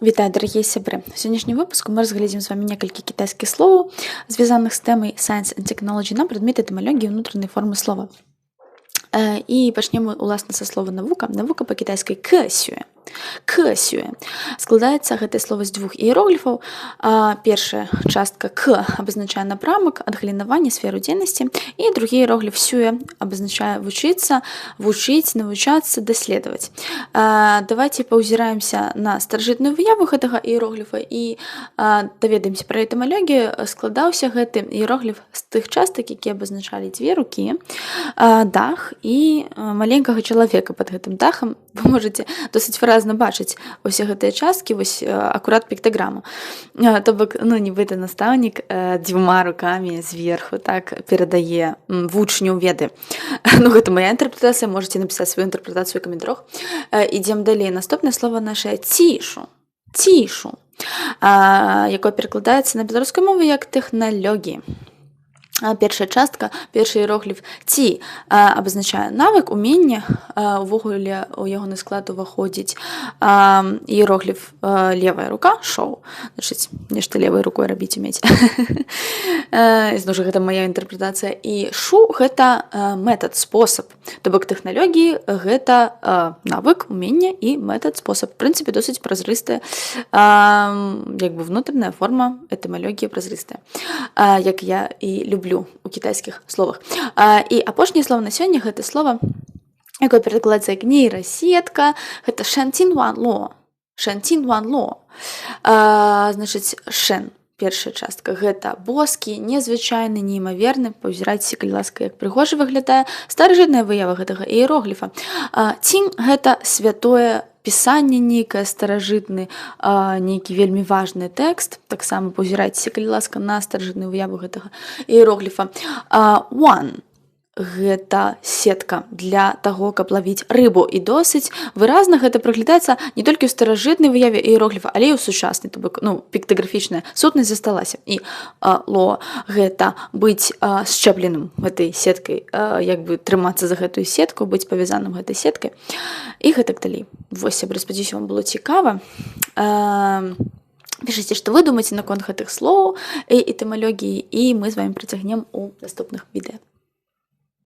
Вітаю, дарагія сябры. У сённяшнім выпуску мы разглядзім з вамі некалькі кітайскіх словаў, звязаных з тэмай Science and Technology на прадмет этымалогіі ўнутранай формы слова. І пачнем уласна са слова навука. Навука па-кітайскай кэсюэ. Кэсюэ. Складаецца гэтае слова з двух іерогліфаў. Першая частка к абазначае напрамак, адгалінаванне, сферу дзейнасці, і другі іерогліф сюэ абазначае вучыцца, вучыць, навучацца, даследаваць. Давайте паўзіраемся на старажытную выяву гэтага іерогліфа і даведаемся пра этымалогію. Складаўся гэты іерогліф з тых частак, якія абазначалі дзве рукі, дах і маленькага чалавека пад гэтым дахам. Вы можаце досыць выразна бачыць усе гэтыя часткі, вось акурат піктаграму. То бок, нібыта настаўнік дзвюма рукамі зверху так перадае вучню веды. Гэта моя інтэрпрэтацыя, можаце напісаць сваю інтэрпрэтацыю ў каментарах. Ідзем далей. Наступнае слова нашае цішу. Цішу, якое перакладаецца на беларускай мове як тэхналогіі. Першая частка, першы іерогліф ці абазначае навык, уменне, увогуле у ягоны склад уваходзіць іерогліф левая рука, шоу, значыць, нешта левай рукой рабіць умець. Зноў жа, гэта моя інтэрпрэтацыя. І шу – гэта метад, спосаб. То бок тэхналогіі – гэта навык, уменне і метад, спосаб. В прынцыпе, досыць празрыстая, внутренняя форма этымалогіі празрыстая, як я і люблю у кітайскіх словах. І апошняе слово на сёння гэта слово, якое перакладаецца як нейрасетка, гэта шэнцінванло. Шэнцінванло. Значыць, шэн, першая частка, гэта боскі, незвычайны, неймаверны. Паўзірайце, калі ласка, як прыгожа выглядае старажытная выява гэтага іерогліфа. Цінь – гэта святое пісанне нейкае, старажытны, нейкі вельмі важны тэкст. Таксама паўзірайце, калі ласка, на старажытную выяву гэтага іерогліфа. One – гэта сетка для таго, каб лавіць рыбу. І досыць выразна гэта праглядаецца не толькі ў старажытнай выяве іерогліфа, але і ў сучаснай, то бок, піктаграфічная сутнасць засталася. І ло – гэта быць счэпленым гэтай сеткай, трымацца за гэтую сетку, быць павязаным гэтай сеткай. І гэтак далей. Вось, сябры, спадзяюся, вам было цікава. Пішыце, што вы думаеце наконт гэтых слоў і этымалогіі, і мы з вамі працягнем у наступных відэа.